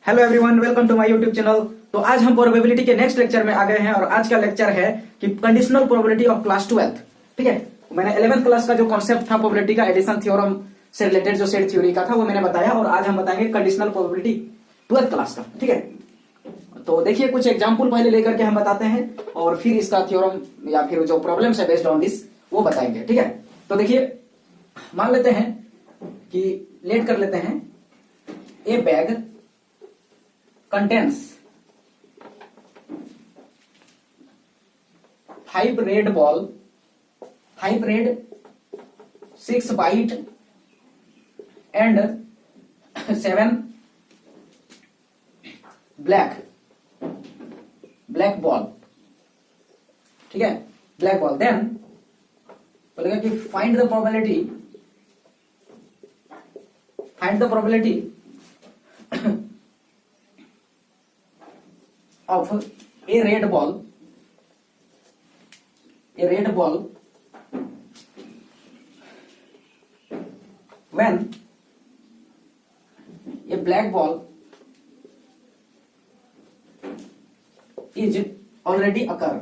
Hello everyone, welcome to my YouTube channel. तो आज हम प्रोबेबिलिटी के नेक्स्ट लेक्चर में आ गए हैं और आज का लेक्चर है कि कंडीशनल प्रोबेबिलिटी ऑफ क्लास 12। ठीक है, मैंने 11th क्लास का जो कॉन्सेप्ट था प्रोबेबिलिटी का एडिशन थ्योरम से रिलेटेड जो सेट थ्योरी का था वो मैंने बताया, और आज हम बताएंगे कंडीशनल प्रोबेबिलिटी 12th क्लास का। ठीक है, तो देखिए कुछ एग्जाम्पल पहले लेकर के हम बताते हैं और फिर इसका थ्योरम या फिर जो प्रॉब्लम्स है बेस्ड ऑन दिस वो बताएंगे। ठीक है, तो देखिए मान लेते हैं कि लेट कर लेते हैं ए bag contains 5 red ball, 5 red, 6 white and 7 black ball। ठीक है, black ball। देन बोलेगा कि find the probability of a red ball when a black ball is already occur।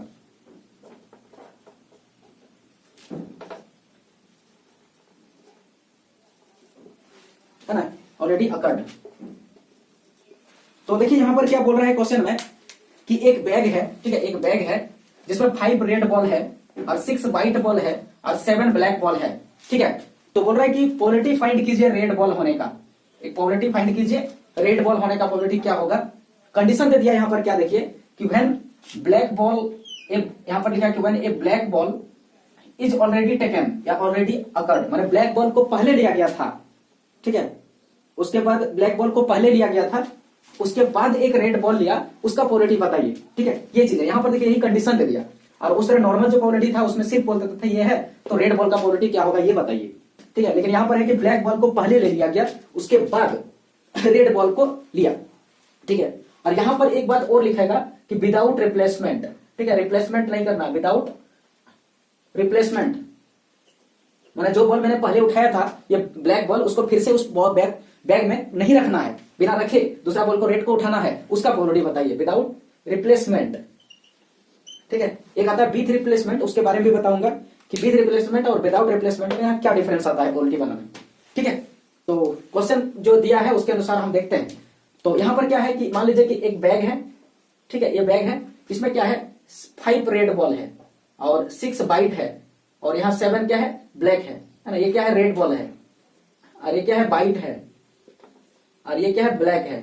है ना, ऑलरेडी अकर्ड। तो देखिए यहां पर क्या बोल रहा है क्वेश्चन में कि एक बैग है। ठीक है, एक बैग है जिसमें 5 रेड बॉल है और 6 व्हाइट बॉल है और 7 ब्लैक बॉल है। ठीक है, तो बोल रहा है कि प्रोबेबिलिटी फाइंड कीजिए रेड बॉल होने का। एक प्रोबेबिलिटी फाइंड कीजिए रेड बॉल होने का प्रोबेबिलिटी क्या होगा। कंडीशन दे दिया यहां पर, क्या देखिए कि व्हेन ब्लैक बॉल, यहां पर लिखा है कि when A black ball is already taken या ऑलरेडी अकर्ड, माने ब्लैक बॉल को पहले लिया गया था। ठीक है, उसके बाद ब्लैक बॉल को पहले लिया गया था, उसके बाद एक रेड बॉल लिया, उसका प्रोबेबिलिटी बताइए। ठीक है, ये चीज है यहां पर देखिए, यही कंडीशन दे दिया। और उस तरह नॉर्मल जो प्रोबेबिलिटी था उसमें सिर्फ बोल देते थे ये है, तो रेड बॉल का प्रोबेबिलिटी क्या होगा ये बताइए। ठीक है, लेकिन यहां पर है कि ब्लैक बॉल को पहले ले लिया गया, उसके बाद रेड बॉल को लिया। ठीक है, और यहां पर एक बात और लिखेगा कि विदाउट रिप्लेसमेंट। ठीक है, रिप्लेसमेंट नहीं करना, विदाउट रिप्लेसमेंट, मैंने जो बॉल मैंने पहले उठाया था ये ब्लैक बॉल, उसको फिर से उस बैग में नहीं रखना है, बिना रखे दूसरा बॉल को रेड को उठाना है, उसका प्रोबेबिलिटी बताइए विदाउट रिप्लेसमेंट। ठीक है, एक आता है विथ रिप्लेसमेंट, उसके बारे में भी बताऊंगा कि विथ रिप्लेसमेंट और विदाउट रिप्लेसमेंट में यहाँ क्या डिफरेंस आता है प्रोबेबिलिटी बनाने। ठीक है, तो क्वेश्चन जो दिया है उसके अनुसार हम देखते हैं। तो यहां पर क्या है कि मान लीजिए कि एक बैग है। ठीक है, ये बैग है, इसमें क्या है 5 रेड बॉल है और 6 व्हाइट है और यहाँ 7 क्या है ब्लैक है ना। ये क्या है रेड बॉल है और ये क्या है व्हाइट है और ये क्या है ब्लैक है।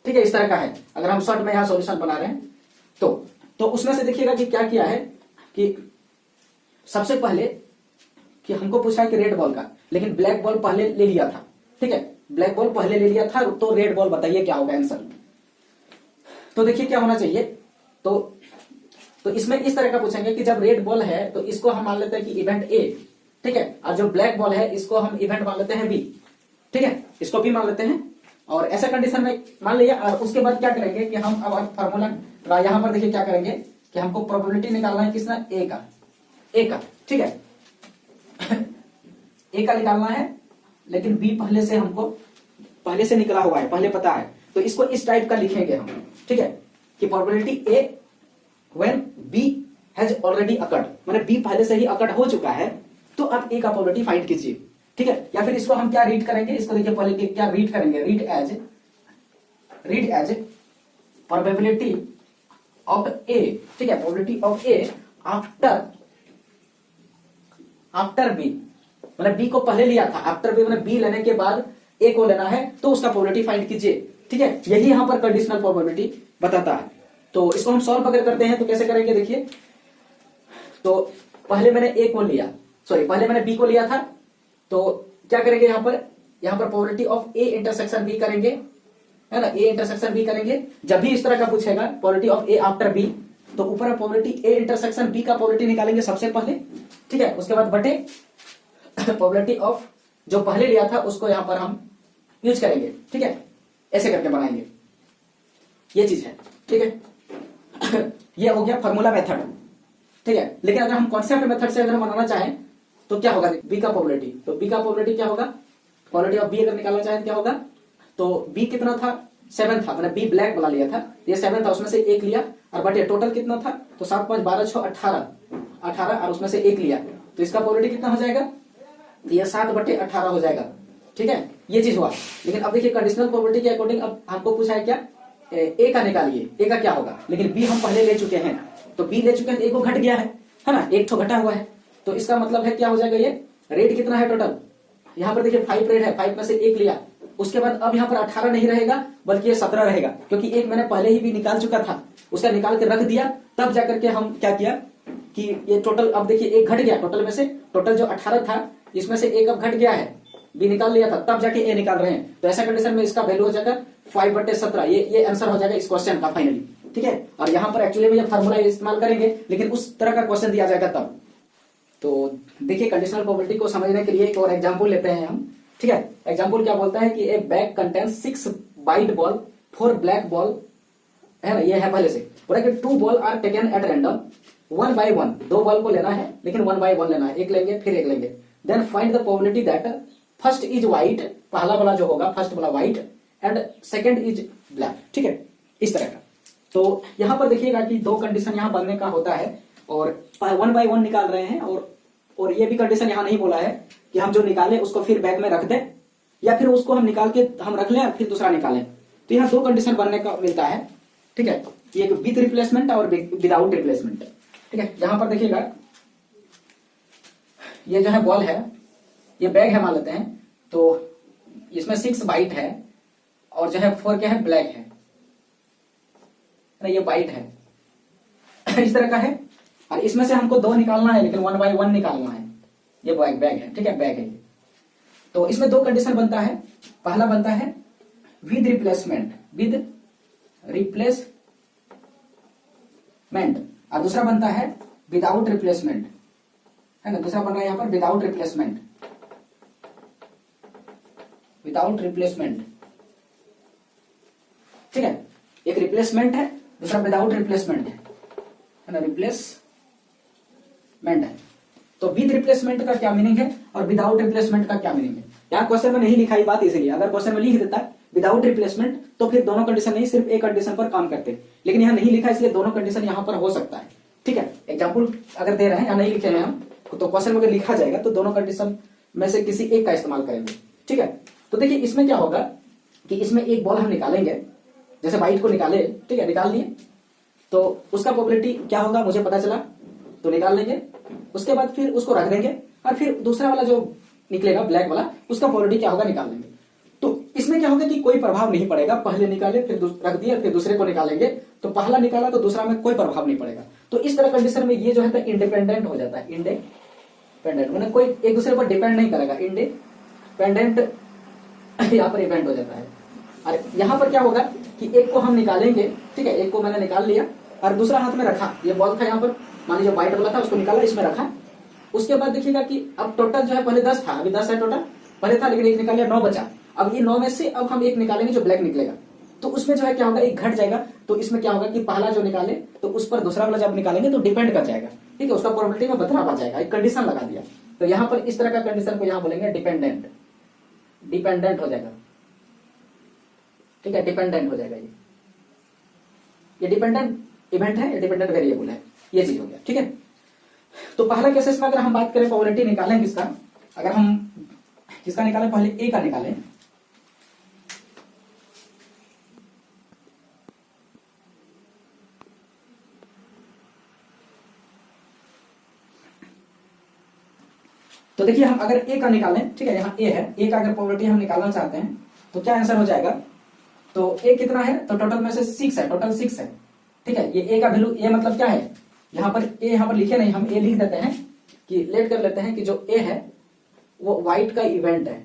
ठीक है, इस तरह का है। अगर हम शॉर्ट में यहां सॉल्यूशन बना रहे हैं तो उसमें से देखिएगा कि क्या किया है कि सबसे पहले कि हमको पूछा है कि रेड बॉल का, लेकिन ब्लैक बॉल पहले ले लिया था। ठीक है, ब्लैक बॉल पहले ले लिया था, तो रेड बॉल बताइए क्या होगा आंसर। तो देखिए क्या होना चाहिए, तो इसमें इस तरह का पूछेंगे कि जब रेड बॉल है तो इसको हम मान लेते हैं कि इवेंट ए। ठीक है, और जो ब्लैक बॉल है इसको हम इवेंट मान लेते हैं बी। ठीक है, इसको भी मान लेते हैं और ऐसा कंडीशन में मान लिया। और उसके बाद क्या करेंगे कि हम अब फॉर्मूला यहां पर देखिए क्या करेंगे कि हमको प्रोबेबिलिटी निकालना है किसना, ए का। ठीक है, ए का निकालना है, लेकिन बी पहले से निकला हुआ है, पहले पता है, तो इसको इस टाइप का लिखेंगे हम। ठीक है, कि probability A when B has already occurred, माने बी पहले से ही अकर्ड हो चुका है, तो अब ए का प्रोबेबिलिटी फाइंड कीजिए। ठीक है, या फिर इसको हम क्या रीड करेंगे, इसको देखिए पहले क्या रीड करेंगे, read as probability of A. ठीक है, probability of A after B, मतलब बी को पहले लिया था, आफ्टर बी मतलब बी लेने के बाद ए को लेना है, तो उसका प्रोबेबिलिटी फाइंड कीजिए। ठीक है, यही यहां पर कंडीशनल प्रोबेबिलिटी बताता है। तो इसको हम सॉल्व अगर करते हैं तो कैसे करेंगे, देखिए तो पहले मैंने ए को लिया, पहले मैंने बी को लिया था, तो क्या करेंगे यहां पर probability of A intersection B करेंगे, है ना, ए इंटरसेक्शन बी करेंगे। जब भी इस तरह का पूछेगा probability of A after B, तो ऊपर प्रोबेबिलिटी ए इंटरसेक्शन बी का प्रोबेबिलिटी निकालेंगे सबसे पहले। ठीक है, उसके बाद बटे प्रोबेबिलिटी ऑफ जो पहले लिया था उसको यहां पर हम यूज करेंगे। ठीक है, ऐसे करके बनाएंगे, ये चीज है। ठीक है, ये हो गया फॉर्मूला मेथड। ठीक है, लेकिन अगर हम कॉन्सेप्ट मेथड से अगर बनाना चाहें तो क्या होगा, बी का प्रोबेबिलिटी, तो बी का प्रोबेबिलिटी क्या होगा, प्रोबेबिलिटी ऑफ बी अगर निकालना चाहें तो क्या होगा, तो बी कितना था 7 था, मैंने बी ब्लैक वाला लिया था, ये 7 था, उसमें से एक लिया और बटे टोटल कितना था, तो 7 5 12 6 18 और उसमें से एक लिया, तो इसका प्रोबेबिलिटी कितना हो जाएगा, ये 7/18 हो जाएगा। ठीक है, ये चीज हुआ। लेकिन अब देखिए कंडीशनल प्रोबेबिलिटी के अकॉर्डिंग अब हमको पूछा है क्या, ए का निकालिए, ए का क्या होगा, लेकिन बी हम पहले ले चुके हैं, तो बी ले चुके हैं तो एक को घट गया है ना, एक तो घटा हुआ है, तो इसका मतलब है क्या हो जाएगा, ये रेट कितना है टोटल, यहाँ पर देखिए 5 रेट है, 5 में से एक लिया, उसके बाद अब यहाँ पर 18 नहीं रहेगा बल्कि ये 17 रहेगा, क्योंकि एक मैंने पहले ही भी निकाल चुका था, उसका निकाल के रख दिया, तब जाकर के हम क्या किया कि ये टोटल, अब देखिए एक घट गया टोटल में से, टोटल जो 18 था इसमें से एक अब घट गया है, बी निकाल लिया था, तब जाके ए निकाल रहे हैं, तो ऐसा कंडीशन में इसका वैल्यू हो जाएगा 5/17, ये आंसर हो जाएगा इस क्वेश्चन का फाइनली। ठीक है, और यहाँ पर एक्चुअली में ये फार्मूला इस्तेमाल करेंगे, लेकिन उस तरह का क्वेश्चन दिया जाएगा तब। तो देखिए कंडीशनल प्रोबेबिलिटी को समझने के लिए एक और एग्जांपल लेते हैं हम। ठीक है, एग्जांपल क्या बोलता है कि a bag contains 6 white ball 4 black ball, है ना, ये है पहले से, बोला कि 2 ball are taken at random 1 by 1, 2 ball को लेना है लेकिन 1 by 1 लेना है, एक लेंगे फिर एक लेंगे, then find the probability that first is white, पहला वाला जो होगा फर्स्ट वाला white, and second is black. ठीक है, इस तरह का। तो यहां पर देखिएगा कि दो कंडीशन यहां बनने का होता है, और 1 by 1 निकाल रहे हैं, और ये भी कंडीशन यहां नहीं बोला है कि हम जो निकालें उसको फिर बैग में रख दें, या फिर उसको हम निकाल के हम रख लें और फिर दूसरा निकालें, तो यहाँ दो कंडीशन बनने का मिलता है। ठीक है, एक विद रिप्लेसमेंट और विदाउट रिप्लेसमेंट। ठीक है, यहां पर देखिएगा ये जो है बॉल है, ये बैग है मान लेते हैं, तो इसमें 6 व्हाइट है और जो है 4 क्या है, ब्लैक है, ये व्हाइट है इस तरह का है, और इसमें से हमको 2 निकालना है लेकिन 1 by 1 निकालना है, ये बैग है। ठीक है, बैग है, तो इसमें दो कंडीशन बनता है, पहला बनता है विद रिप्लेसमेंट, और दूसरा बनता है विदाउट रिप्लेसमेंट, है ना, दूसरा बन रहा है यहाँ पर विदाउट रिप्लेसमेंट। ठीक है, एक रिप्लेसमेंट है, दूसरा विदाउट रिप्लेसमेंट है ना, रिप्लेसमेंट है। तो विद रिप्लेसमेंट का क्या मीनिंग है और विदाउट रिप्लेसमेंट का क्या मीनिंग है, यहाँ क्वेश्चन में नहीं लिखा बात, इसलिए अगर क्वेश्चन में लिख देता विदाउट रिप्लेसमेंट तो फिर दोनों कंडीशन नहीं, सिर्फ एक कंडीशन पर काम करते, लेकिन यहाँ नहीं लिखा इसलिए दोनों कंडीशन यहाँ पर हो सकता है। ठीक है, एग्जाम्पल अगर दे रहे हैं या नहीं लिखे हैं हम, तो क्वेश्चन में अगर लिखा जाएगा तो दोनों कंडीशन में से किसी एक का इस्तेमाल करेंगे। ठीक है, तो देखिए इसमें क्या होगा कि इसमें एक बॉल हम निकालेंगे, जैसे व्हाइट को निकाले, ठीक है, निकाल लिए, तो उसका प्रोबेबिलिटी क्या होगा मुझे पता चला, तो निकाल लेंगे, उसके बाद फिर उसको रख देंगे, और फिर दूसरा वाला जो निकलेगा ब्लैक वाला, उसका प्रोबेबिलिटी क्या होगा निकाल लेंगे। तो इसमें क्या होगा कि कोई प्रभाव नहीं पड़ेगा, पहले निकाले फिर रख दिया, फिर दूसरे को निकालेंगे, तो पहला निकाला तो दूसरा में कोई प्रभाव नहीं पड़ेगा। तो इस तरह कंडीशन में ये जो है इंडिपेंडेंट हो जाता है, इंडिपेंडेंट मैंने कोई एक दूसरे पर डिपेंड नहीं करेगा, इंडिपेंडेंट यहाँ पर इवेंट हो जाता है। और यहाँ पर क्या होगा कि एक को हम निकालेंगे, ठीक है, एक को मैंने निकाल लिया और दूसरा हाथ में रखा, ये बॉल था यहाँ पर, मान लीजिए व्हाइट वाला था, उसको निकाला इसमें रखा, उसके बाद देखिएगा कि अब टोटल जो है पहले 10 था, अभी 10 है टोटल, पहले था लेकिन एक निकाल लिया, 9 बचा, अब ये 9 में से अब हम एक निकालेंगे जो ब्लैक निकलेगा, तो उसमें जो है क्या होगा, एक घट जाएगा, तो इसमें क्या होगा कि पहला जो निकाले तो उस पर दूसरा वाला जब निकालेंगे तो डिपेंड कर जाएगा। ठीक है, उसका प्रोबेबिलिटी में बदलाव आ जाएगा, एक कंडीशन लगा दिया, तो यहाँ पर इस तरह का कंडीशन को यहाँ बोलेंगे डिपेंडेंट हो जाएगा। ठीक है, डिपेंडेंट हो जाएगा, ये डिपेंडेंट इवेंट है, ये डिपेंडेंट वेरिएबल है, ये चीज हो गया। ठीक है, तो पहला केसेस में अगर हम बात करें प्रोबेबिलिटी निकालें किसका, अगर हम किसका निकालें, पहले ए का निकालें, तो देखिए हम अगर ए का निकालें, ठीक है, यहाँ ए है, ए का अगर प्रोबेबिलिटी हम निकालना चाहते हैं तो क्या आंसर हो जाएगा, तो ए कितना है, तो टोटल में से 6 है, टोटल 6 है। ठीक है, ये ए का वैल्यू, ए मतलब क्या है, यहाँ पर ए यहाँ पर लिखे नहीं, हम ए लिख देते हैं कि लेट कर लेते हैं कि जो ए है वो व्हाइट का इवेंट है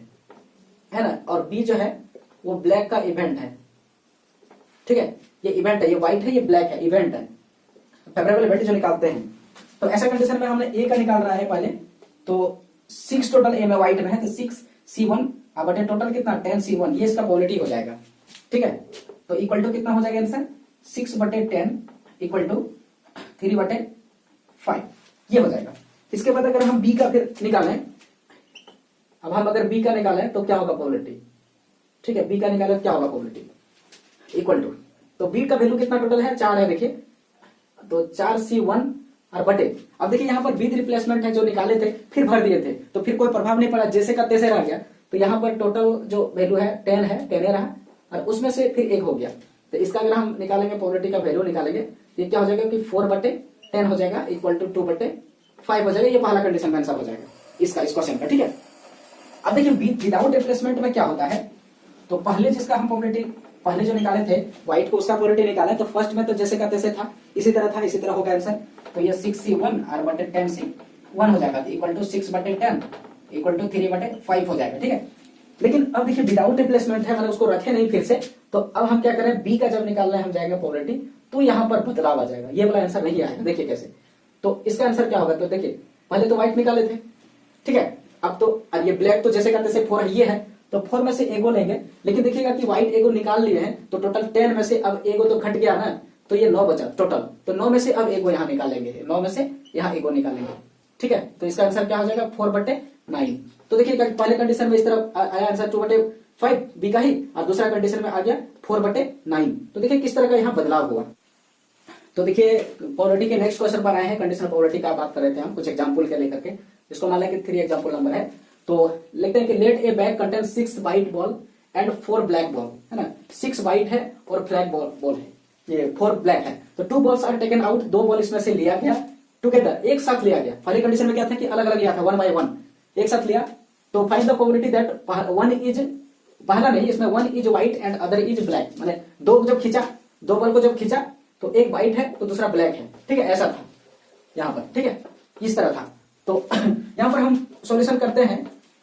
ना, और बी जो है वो ब्लैक का इवेंट है। ठीक है, ये इवेंट है, ये व्हाइट है, ये ब्लैक है, इवेंट है, फेवरेबल इवेंट जो निकालते हैं। तो ऐसा कंडीशन में हमने ए का निकाल रहा है पहले, तो 6 टोटल ए में व्हाइट में है, तो 6C1 बटे टोटल कितना 10C1, ये इसका प्रोबेबिलिटी हो जाएगा। ठीक है, तो इक्वल टू कितना हो जाएगा आंसर, 6/10 इक्वल टू 3/5, ये हो जाएगा। इसके बाद अगर हम बी का फिर निकालें, अब हम अगर बी का निकालें तो क्या होगा प्रोबेबिलिटी, ठीक है, बी का निकालें तो क्या होगा प्रोबेबिलिटी, इक्वल टू, तो बी का वैल्यू कितना टोटल है 4 है देखिए, तो 4C1 और बटे, अब देखिए यहाँ पर विद रिप्लेसमेंट है जो निकाले थे फिर भर दिए थे, तो फिर कोई प्रभाव नहीं पड़ा, जैसे का तैसे रह गया। तो यहाँ पर टोटल जो वैल्यू है 10 है, 10 रहा, और उसमें से फिर 1 हो गया। तो इसका अगर हम निकालेंगे प्रोबेबिलिटी का वैल्यू निकालेंगे तो ये क्या हो जाएगा कि 4/10 हो जाएगा इक्वल टू 2/5 हो जाएगा। ये पहला कंडीशन का आंसर हो जाएगा इसका, इस क्वेश्चन का, ठीक है। अब देखिए विदाउट रिप्लेसमेंट में क्या होता है, तो पहले जिसका हम प्रोबेबिलिटी पहले जो निकाले थे व्हाइट को, उसका प्रोबेबिलिटी निकाला, तो फर्स्ट में तो जैसे का तैसे था, इसी तरह था, इसी तरह होगा आंसर। तो ये 6C1 और बटे 10C1 हो जाएगा इक्वल टू 6/10 इक्वल टू 3/5 हो जाएगा, ठीक है। लेकिन अब देखिए विदाउट रिप्लेसमेंट है, मतलब उसको रखे नहीं फिर से, तो अब हम क्या करें, बी का जब निकालना है हम जाएंगे प्रोबेबिलिटी, तो यहाँ पर बदलाव आ जाएगा, ये वाला आंसर नहीं आएगा। देखिए कैसे, तो इसका आंसर क्या होगा, तो देखिए पहले तो व्हाइट निकाले थे, ठीक है, अब तो अब ये ब्लैक तो जैसे का तैसे 4 ये है, तो 4 में से एगो लेंगे, लेकिन देखिएगा कि व्हाइट एगो निकाल लिए हैं, तो टोटल 10 में से अब एगो तो घट गया ना, तो ये 9 बचा टोटल, तो 9 में से अब एगो यहाँ निकालेंगे, 9 में से यहाँ एगो निकालेंगे, ठीक है। तो इसका आंसर क्या हो जाएगा 4/9। तो देखिएगा पहले कंडीशन में इस तरफ आया आंसर 2/5 बी का ही, और दूसरा कंडीशन में आ गया 4/9। तो देखिए किस तरह का यहाँ बदलाव हुआ। तो देखिए प्रोबेबिलिटी के नेक्स्ट क्वेश्चन पर आए हैं, कंडीशनल प्रोबेबिलिटी का बात कर रहे थे हम कुछ एग्जांपल के लेकर के, इसको मान लें कि 3 एग्जांपल नंबर है। तो लिखते हैं कि let a bag contain 6 white ball and 4 black ball, है ना, 6 व्हाइट है और ब्लैक बॉल है, ये 4 ब्लैक है। तो 2 balls are taken out, 2 ball इसमें से लिया गया टुगेदर, एक साथ लिया गया। पहली कंडीशन में क्या था कि अलग अलग लिया था, 1 by 1 एक साथ लिया। तो find the probability that one is, पहला नहीं, इसमें 1 is white and other is black, माने 2 जब खींचा, 2 बॉल को जब खींचा तो एक व्हाइट है तो दूसरा ब्लैक है, ठीक है, ऐसा था यहाँ पर, ठीक है, इस तरह था। तो यहाँ पर हम सॉल्यूशन करते हैं,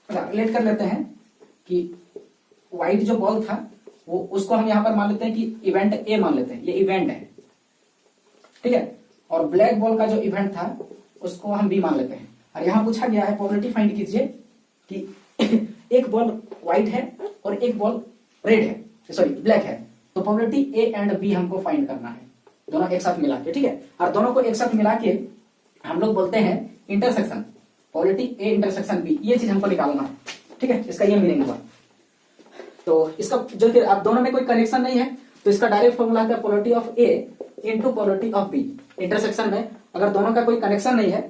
रिलेट कर लेते हैं कि व्हाइट जो बॉल था वो, उसको हम यहाँ पर मान लेते हैं कि इवेंट ए मान लेते हैं, ये इवेंट है, ठीक है, और ब्लैक बॉल का जो इवेंट था उसको हम बी मान लेते हैं। और यहाँ पूछा गया है प्रोबेबिलिटी फाइंड कीजिए कि एक बॉल व्हाइट है और एक बॉल रेड है, सॉरी ब्लैक है, तो प्रोबेबिलिटी ए एंड बी हमको फाइंड करना है, दोनों एक साथ मिला के, ठीक है। और दोनों को एक साथ मिला के हम लोग बोलते हैं intersection, probability A intersection B, ये चीज हमको निकालना है, ठीक है, इसका ये मीनिंग हुआ। तो इसका जो कि अब दोनों में कोई कनेक्शन नहीं है, तो इसका डायरेक्ट फॉर्मूला है probability of A into probability of B. Intersection में अगर दोनों का कोई कनेक्शन नहीं है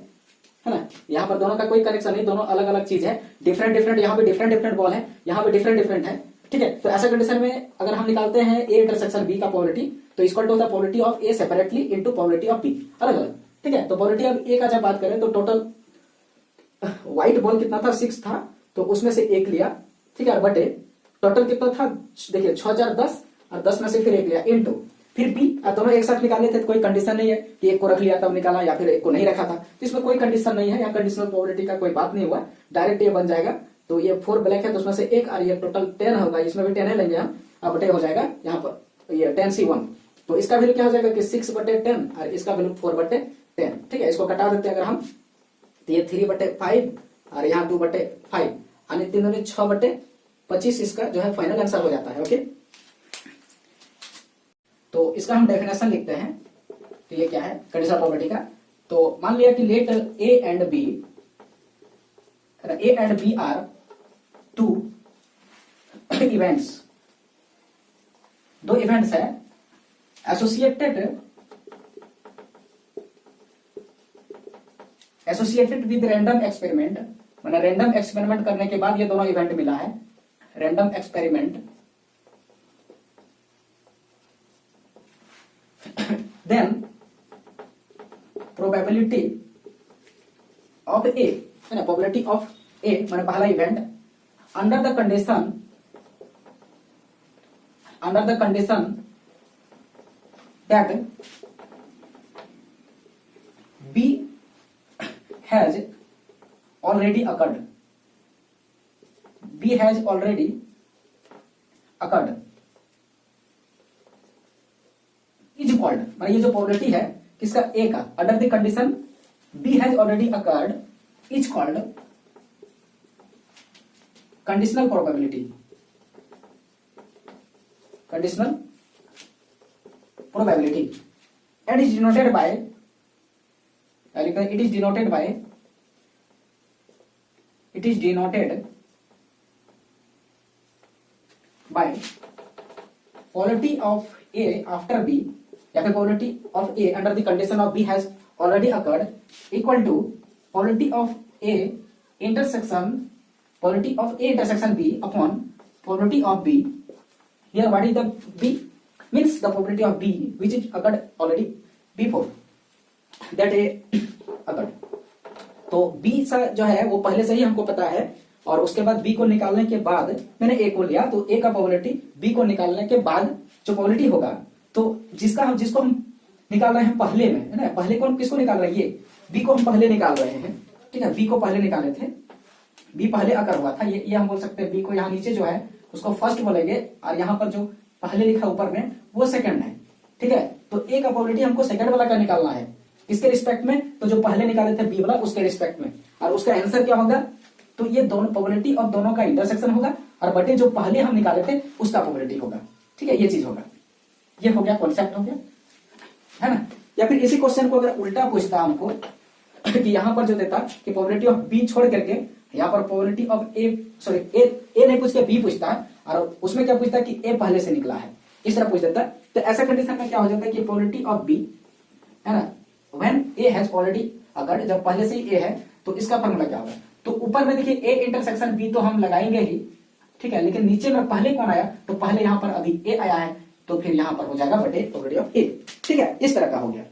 ना, यहाँ पर दोनों का कोई कनेक्शन नहीं, दोनों अलग अलग चीज है, डिफरेंट डिफरेंट, यहाँ पे डिफरेंट डिफरेंट बॉल है, यहाँ पे डिफरेंट डिफरेंट है, ठीक है। तो ऐसा कंडीशन में अगर हम निकालते हैं ए इंटरसेक्शन बी का प्रोबेबिलिटी, तो इक्वल टू होता है probability of A separately into probability of B अलग अलग, ठीक है। तो प्रोबेबिलिटी ऑफ ए का जब बात करें तो टोटल व्हाइट बॉल कितना था, 6 था, तो उसमें से 1 लिया, ठीक है, और बटे टोटल कितना था, देखिए 6 4 10, और 10 में से फिर 1 लिया इनटू फिर बी, दोनों एक साथ निकाले थे, तो कोई कंडीशन नहीं है कि एक को रख लिया तब निकाला या फिर एक को नहीं रखा था, तो इसमें कोई कंडीशन नहीं है, या कंडीशनल प्रोबेबिलिटी का कोई बात नहीं हुआ, डायरेक्ट ये बन जाएगा। तो ये 4 ब्लैक है तो उसमें से 1, और ये टोटल 10 होगा, इसमें भी 10 है लेंगे हम, अब बटे हो जाएगा यहाँ पर ये 10C1, तो इसका वैल्यू क्या हो जाएगा कि 6/10 और इसका वैल्यू 4/10, ठीक है। इसको कटा देते हैं अगर हम, तो ये 3/5 और यहाँ 2/5, यानी तीनों ने 6/25 इसका जो है फाइनल आंसर हो जाता है, ओके। तो इसका हम डेफिनेशन लिखते हैं, तो ये क्या है कंडीशनल प्रोबेबिलिटी का। तो मान लिया कि let A and B are 2 events, 2 events है एसोसिएटेड विद रैंडम एक्सपेरिमेंट, मैंने रैंडम एक्सपेरिमेंट करने के बाद ये दोनों इवेंट मिला है, random experiment, then probability of A, है ना, probability of A माने पहला event under the condition that B has already occurred, B has already occurred is called, माने ये जो प्रोबेबिलिटी है किसका, ए का, under the condition B has already occurred is called conditional probability, conditional probability, and is denoted by, it is denoted by, it is denoted by quality of A after B या फिर quality of A under the condition of B has already occurred equal to quality of A intersection B upon probability of B. Here what is the B? Means the probability of B which is occurred already before that A occurred. तो B सा जो है वो पहले से ही हमको पता है और उसके बाद B को निकालने के बाद मैंने A को लिया तो A का प्रोबेबिलिटी B को निकालने के बाद जो प्रोबेबिलिटी होगा तो जिसको हम निकाल रहे हैं पहले में है ना, पहले कौन किसको निकाल रहे हैं, ये B को हम पहले निकाल रहे हैं, ठीक है, B को पहले निकाले थे, B पहले अकर हुआ था, ये हम बोल सकते हैं B को यहाँ नीचे जो है उसको फर्स्ट बोलेंगे और यहाँ पर जो पहले लिखा ऊपर में वो सेकंड है, ठीक है। तो A का प्रोबेबिलिटी हमको सेकंड वाला का निकालना है इसके रिस्पेक्ट में, तो जो पहले निकाले थे B वाला उसके रिस्पेक्ट में, और उसका आंसर क्या होगा, तो ये दोनों प्रोबेबिलिटी ऑफ दोनों का इंटरसेक्शन होगा और बटे जो पहले हम निकाले थे उसका प्रोबेबिलिटी होगा, ठीक है, ये चीज होगा। ये हो गया कॉन्सेप्ट हो गया, है ना। या फिर इसी क्वेश्चन को अगर उल्टा पूछता हमको कि यहाँ पर जो देता कि प्रोबेबिलिटी ऑफ बी छोड़ करके यहाँ पर प्रोबेबिलिटी ऑफ ए नहीं पूछ के बी पूछता और उसमें क्या पूछता कि ए पहले से निकला है, इस तरह पूछ देता, तो ऐसा कंडीशन में क्या हो जाता है कि प्रोबेबिलिटी ऑफ बी है ना व्हेन ए हैज ऑलरेडी अगर जब पहले से ही ए है तो इसका फॉर्मूला क्या होगा, तो ऊपर में देखिए ए इंटरसेक्शन बी तो हम लगाएंगे ही, ठीक है, लेकिन नीचे में पहले कौन आया, तो पहले यहाँ पर अभी ए आया है तो फिर यहाँ पर हो जाएगा बटे प्रोबेबिलिटी ऑफ ए, ठीक है, इस तरह का हो गया।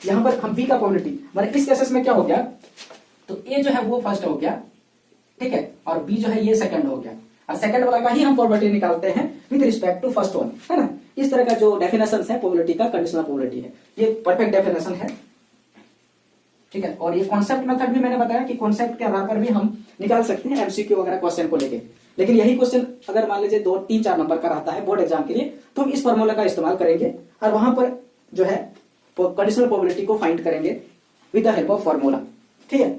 यहाँ पर हम बी का प्रोबेबिलिटी मतलब इस केसेस में क्या हो गया, तो ए जो है वो फर्स्ट हो गया, ठीक है, और बी जो है ये सेकंड हो गया और सेकंड वाला का ही हम प्रोबेबिलिटी निकालते हैं with respect to first one, है ना। इस तरह का जो डेफिनेशन है प्रोबेबिलिटी का, कंडीशनल प्रोबेबिलिटी है, ये परफेक्ट डेफिनेशन है, ठीक है। और ये कॉन्सेप्ट मेथड भी मैंने बताया कि कॉन्सेप्ट के आधार पर भी हम निकाल सकते हैं एमसीक्यू वगैरह क्वेश्चन को लेके, लेकिन यही क्वेश्चन अगर मान लीजिए 2, 3, 4 नंबर का रहता है बोर्ड एग्जाम के लिए तो हम इस फॉर्मूला का इस्तेमाल करेंगे और वहां पर जो है कंडीशनल प्रोबेबिलिटी को फाइंड करेंगे with the help of formula, ठीक है।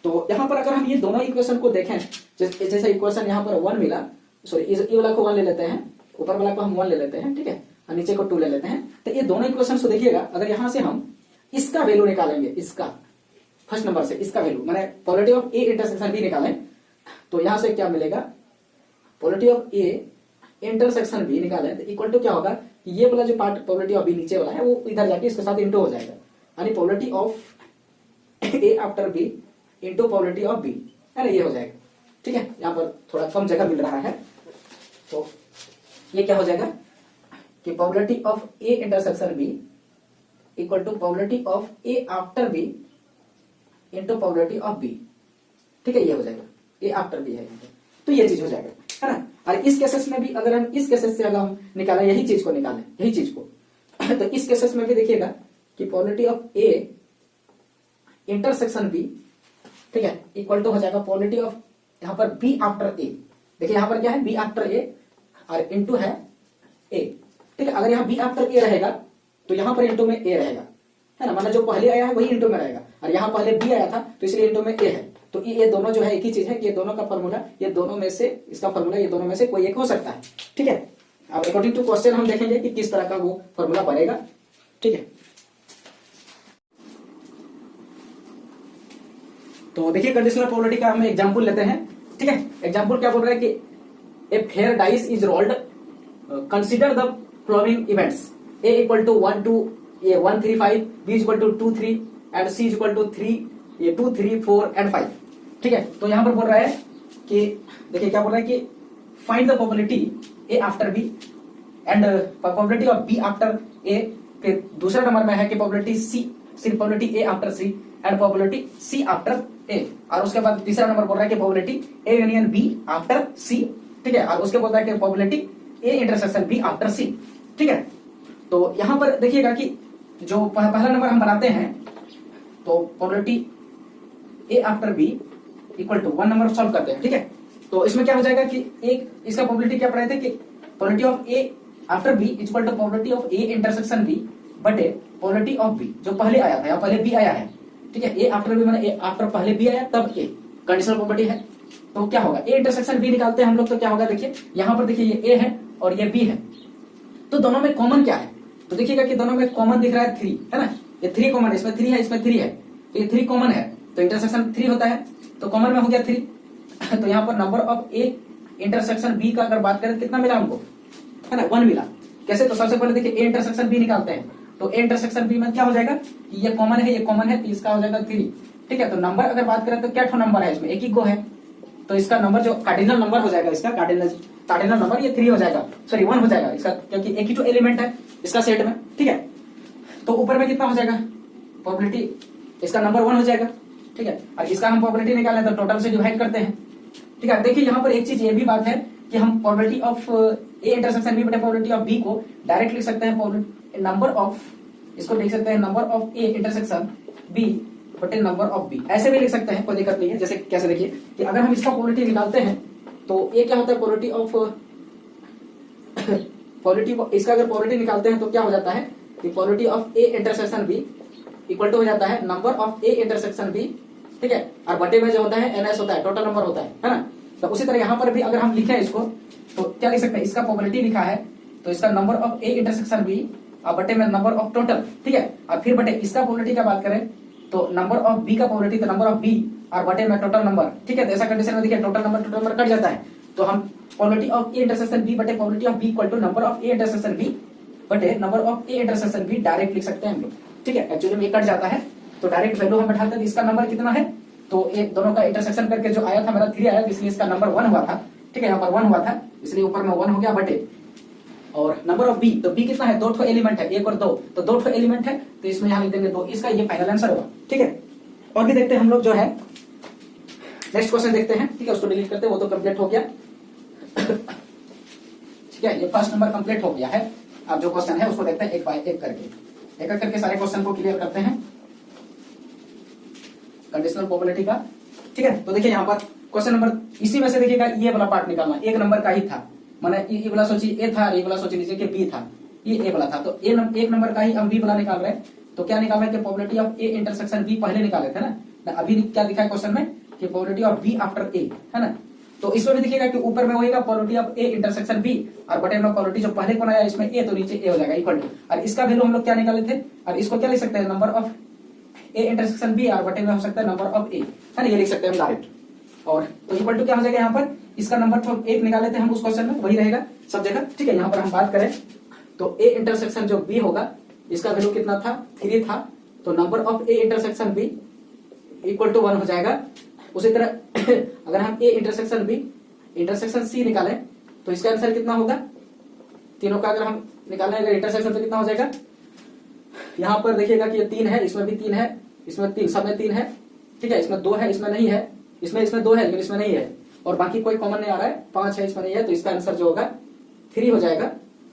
तो यहाँ पर अगर हम ये दोनों इक्वेशन को देखें, जैसे इक्वेशन यहाँ पर 1 मिला, सॉरी ये वाला को 1 ले लेते हैं, ऊपर वाला को हम 1 ले लेते हैं, ठीक है, और नीचे को 2 ले लेते हैं, तो ये दोनों इक्वेशन को देखिएगा, अगर यहाँ से हम इसका वैल्यू निकालेंगे, इसका फर्स्ट नंबर से इसका वैल्यू माने probability of A intersection B निकालें, तो यहां से क्या मिलेगा, probability of A intersection B निकालें तो इक्वल टू क्या होगा, ये वाला जो पार्ट प्रोबेबिलिटी ऑफ बी नीचे वाला है वो इधर जाके इसके साथ इंटू हो जाएगा, यानी probability of A after B into probability of B, है ना, ये हो जाएगा, ठीक है। यहाँ पर थोड़ा कम जगह मिल रहा है तो ये क्या हो जाएगा कि probability of A intersection B equal to probability of A after B into probability of B, ठीक है, ये हो जाएगा, ए आफ्टर बी है तो ये चीज हो जाएगा, है ना। और इस केसेस में भी अगर हम इस केसेस से अगर हम निकालें यही चीज को निकालें यही चीज को तो इस केसेस में भी देखिएगा कि probability of A intersection B, ठीक है, इक्वल टू हो जाएगा प्रोबेबिलिटी ऑफ यहाँ पर बी आफ्टर ए, देखिए यहाँ पर क्या है बी आफ्टर ए और इंटू है ए, ठीक है। अगर यहाँ बी आफ्टर ए रहेगा तो यहाँ पर इंटू में ए रहेगा, है ना, मतलब जो पहले आया है वही इंटू में रहेगा और यहाँ पहले बी आया था तो इसलिए इंटू में ए है, तो ये दोनों जो है एक ही चीज है कि ये दोनों का फॉर्मूला ये दोनों में से इसका फॉर्मूला ये दोनों में से कोई एक हो सकता है, ठीक है। अब अकॉर्डिंग टू क्वेश्चन हम देखेंगे कि किस तरह का वो फॉर्मूला बनेगा, ठीक है। तो देखिए कंडीशनल प्रोबेबिलिटी का हम एग्जांपल लेते हैं, ठीक है। एग्जांपल क्या बोल रहा है कि a fair dice is rolled, consider the following events, A equal to 1 2 ये 1 3 5, B equal to 2 3 and C equal to 3 ये 2 3 4 एंड 5, ठीक है। तो यहां पर बोल रहा है कि देखिए क्या बोल रहा है कि find the probability A after B and probability of B after A, फिर दूसरा नंबर में है कि प्रोबेबिलिटी सी सिर्फ probability A after C and probability C after A, और उसके बाद तीसरा नंबर बोल रहा है कि probability A union B after C, ठीक है, और उसके बोल रहा है कि probability A intersection B after C, ठीक है। तो यहां पर देखिएगा कि जो पहला नंबर हम बनाते हैं तो probability A after B equal to 1 number solve करते हैं, ठीक है। तो इसमें क्या हो जाएगा कि एक इसका प्रोबेबिलिटी क्या पढ़े थे कि probability of A after B equal to probability of A intersection B बटे प्रोबेबिलिटी ऑफ बी जो पहले आया था, या पहले बी आया है, ठीक है। ए आफ्टर बी माने ए आफ्टर पहले बी आया तब ए कंडीशनल प्रोबेबिलिटी है, तो क्या होगा ए इंटरसेक्शन बी निकालते हैं हम लोग, तो क्या होगा देखिए यहाँ पर देखिए ये ए है और ये बी है, तो दोनों में कॉमन क्या है, तो देखिएगा कि दोनों में कॉमन दिख रहा है 3, है ना, ये 3 कॉमन है, इसमें 3 है इसमें 3 है, तो ये 3 कॉमन है तो इंटरसेक्शन 3 होता है, तो कॉमन में हो गया 3 तो यहाँ पर number of A intersection B का अगर बात करें कितना मिला हमको है ना, 1 मिला। कैसे? तो सबसे पहले देखिए ए इंटरसेक्शन बी निकालते हैं, तो ए इंटरसेक्शन बी में क्या हो जाएगा कि ये कॉमन है, ये कॉमन है, तो इसका हो जाएगा 3। ठीक है, तो नंबर अगर बात करें तो क्या ठो नंबर है इसमें, एक ही गो है, तो इसका नंबर जो कार्डिनल नंबर हो जाएगा, इसका कार्डिनल नंबर ये 3 हो जाएगा, सॉरी 1 हो जाएगा इसका, क्योंकि एक ही तो एलिमेंट है इसका सेट में। ठीक है, तो ऊपर में कितना हो जाएगा प्रोबेबिलिटी, इसका नंबर 1 हो जाएगा। ठीक है, और इसका हम प्रोबेबिलिटी निकालें तो टोटल से डिवाइड करते हैं। ठीक है, देखिए यहाँ पर एक चीज ये भी बात है कि हम probability of A intersection B बटे प्रोबेबिलिटी ऑफ बी को डायरेक्ट लिख सकते हैं नंबर ऑफ, इसको लिख सकते हैं number of A intersection B बटे नंबर ऑफ बी, ऐसे भी लिख सकते हैं, कोई दिक्कत नहीं है। जैसे कैसे देखिए कि अगर हम इसका प्रोबेबिलिटी निकालते हैं तो ये क्या होता है प्रोबेबिलिटी ऑफ प्रोबेबिलिटी, इसका अगर प्रोबेबिलिटी निकालते हैं तो क्या हो जाता है कि probability of A intersection B equal to हो जाता है number of A intersection B. ठीक है, और बटे में जो होता है एनएस होता है, टोटल नंबर होता है ना। तो उसी तरह यहाँ पर भी अगर हम लिखें इसको तो क्या लिख सकते हैं, इसका प्रोबेबिलिटी लिखा है तो इसका number of A intersection B और बटे में नंबर ऑफ टोटल। ठीक है, और फिर बटे इसका प्रोबेबिलिटी का बात करें तो नंबर ऑफ बी का प्रोबेबिलिटी तो नंबर ऑफ बी और बटे में टोटल नंबर। ठीक है, तो ऐसा कंडीशन में देखिए टोटल नंबर कट जाता है, तो हम probability of A intersection B बटे probability of B equal to number of A intersection B बटे number of A intersection B direct लिख सकते हैं हम लोग। ठीक है, एक्चुअली में ये कट जाता है तो डायरेक्ट वैल्यू हम बैठाते हैं, इसका नंबर कितना है, तो ये दोनों का इंटरसेक्शन करके जो आया था मेरा 3 आया, इसलिए इसका नंबर 1 हुआ था। ठीक है, यहाँ पर 1 हुआ था इसलिए ऊपर में 1 हो गया बटे, और नंबर ऑफ बी, तो बी कितना है, 2 एलिमेंट है, 1 और 2, तो 2 एलिमेंट है, तो इसमें यहाँ लिख देंगे 2, इसका ये फाइनल आंसर होगा। ठीक है, और भी देखते हैं हम लोग जो है नेक्स्ट क्वेश्चन देखते हैं। ठीक है, उसको डिलीट करते हैं, वो तो कंप्लीट हो गया। ठीक है, ये फर्स्ट नंबर कंप्लीट हो गया है। अब जो क्वेश्चन है उसको देखते हैं एक बाय एक करके, एक एक करके सारे क्वेश्चन को क्लियर करते हैं कंडीशनल प्रोबेबिलिटी का। ठीक है, तो देखिए यहाँ पर क्वेश्चन नंबर, इसी में से देखिएगा ये वाला पार्ट निकालना, एक नंबर का ही था, माने ये वाला सोचिए ए था, ये वाला सोच लीजिए कि बी था, ये ए वाला था, तो एक नंबर का ही हम बी वाला निकाल रहे हैं। तो क्या निकाल रहे हैं कि probability of A intersection B पहले निकाले थे ना, अभी क्या दिखा है क्वेश्चन में कि प्रोबेबिलिटी ऑफ बी आफ्टर ए, है ना। तो इसमें भी देखिएगा कि ऊपर में होगा probability of A intersection B और बटे में प्रोबेबिलिटी जो पहले कौन आया इसमें ए, तो नीचे ए हो जाएगा इक्वल टू, और इसका वैल्यू हम लोग क्या निकाले थे, और इसको क्या लिख सकते हैं number of A intersection B और बटे में हो सकता है नंबर ऑफ ए, है ना, ये लिख सकते हैं हम डायरेक्ट। और तो इक्वल टू क्या हो जाएगा यहाँ पर, इसका नंबर तो 1 निकाले थे हम उस क्वेश्चन में, वही रहेगा सब जगह। ठीक है, यहाँ पर हम बात करें तो ए इंटरसेक्शन जो बी होगा इसका वैल्यू कितना था, 3 था, तो number of A intersection B equal to 1 हो जाएगा। उसी तरह अगर हम A intersection B intersection C निकालें तो इसका आंसर कितना होगा, तीनों का अगर हम निकालें अगर इंटरसेक्शन तो कितना हो जाएगा, यहाँ पर देखिएगा कि ये 3 है, इसमें भी 3 है, इसमें 3, सब में 3 है। ठीक है, इसमें 2 है, इसमें नहीं है, इसमें 2 है लेकिन इसमें नहीं है, और बाकी कोई कॉमन नहीं आ रहा है, 5 है, इसमें नहीं है, तो इसका आंसर जो होगा 3 हो जाएगा।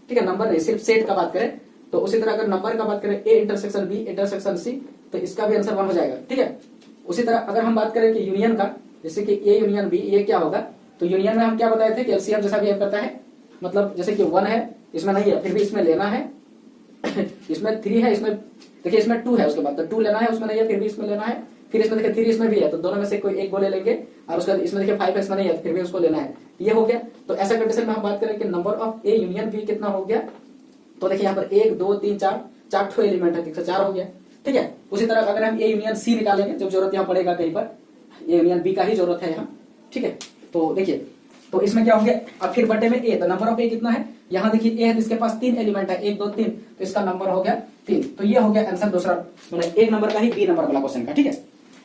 ठीक है, नंबर नहीं, सिर्फ सेट का बात करें तो उसी तरह अगर नंबर का बात करें A intersection B intersection C, तो इसका भी आंसर 1 हो जाएगा। ठीक है, उसी तरह अगर हम बात करें कि यूनियन का, जैसे कि ए यूनियन बी, ये क्या होगा, तो यूनियन में हम क्या बताए थे कि एलसीएम जैसा बिहेव करता है, मतलब जैसे कि 1 है इसमें नहीं है फिर भी इसमें लेना है, इसमें 3 है, इसमें देखिए इसमें 2 है, उसके बाद तो 2 लेना है, उसमें नहीं है फिर भी इसमें लेना है, फिर इसमें देखिए 3 इसमें भी है, तो दोनों में से कोई एक बोले लेंगे, और उसके बाद इसमें देखिए 5 इसमें नहीं है फिर भी उसको लेना है, ये हो गया। तो ऐसा कंडीशन में हम बात करें कि number of A union B कितना हो गया, तो देखिए यहाँ पर 1 2 3 4 ठो एलिमेंट है, 4 हो गया। ठीक है, उसी तरह अगर हम ए यूनियन सी निकालेंगे, जब जरूरत यहाँ पड़ेगा कहीं पर, ए यूनियन बी का ही जरूरत है यहाँ। ठीक है, तो देखिए तो इसमें क्या हो गया, अब फिर बटे में ए, तो नंबर ऑफ ए कितना है, यहाँ देखिए ए है तो इसके पास 3 एलिमेंट है, 1 2 3, तो इसका नंबर हो गया 3, तो ये हो गया आंसर दूसरा, मतलब एक नंबर का ही बी नंबर वाला क्वेश्चन का। ठीक है,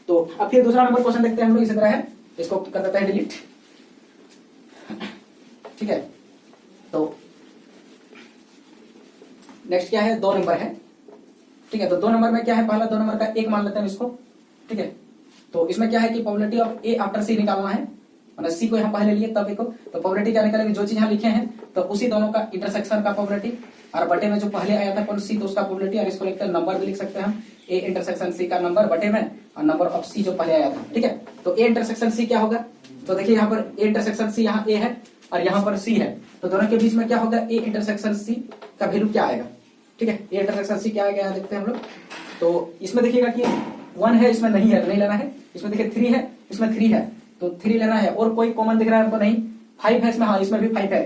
तो अब फिर दूसरा नंबर क्वेश्चन देखते हैं हम लोग, इसी तरह है, इसको कर देते हैं डिलीट। ठीक है, तो नेक्स्ट क्या है, 2 नंबर है। ठीक है, तो 2 नंबर में क्या है, पहला 2 नंबर का 1 मान लेते हैं इसको। ठीक है, तो इसमें क्या है कि प्रोबेबिलिटी ऑफ ए आफ्टर सी निकालना है, मतलब सी को यहाँ पहले लिए तब को, तो प्रोबेबिलिटी क्या निकालेंगे, जो चीज यहाँ लिखे हैं तो उसी दोनों का इंटरसेक्शन का प्रोबेबिलिटी, और बटे में जो पहले आया था कौन सी, तो उसका प्रोबेबिलिटी, और इसको लिखते हैं नंबर भी लिख सकते हैं हम, ए इंटरसेक्शन सी का नंबर बटे में और नंबर ऑफ सी जो पहले आया था। ठीक है, तो ए इंटरसेक्शन सी क्या होगा, तो देखिए यहाँ पर ए इंटरसेक्शन सी, यहाँ ए है और यहाँ पर सी है, तो दोनों के बीच में क्या होगा, ए इंटरसेक्शन सी का वैल्यू क्या आएगा। ठीक है, ए इंटरसेक्शन सी क्या आएगा यहाँ देखते हैं हम लोग, तो इसमें देखिएगा कि 1 है, इसमें नहीं है, नहीं लेना है, इसमें देखिए 3 है, इसमें 3 है, तो 3 लेना है, और कोई कॉमन दिख रहा है हमको, नहीं, 5 है इसमें, हाँ इसमें भी 5 है,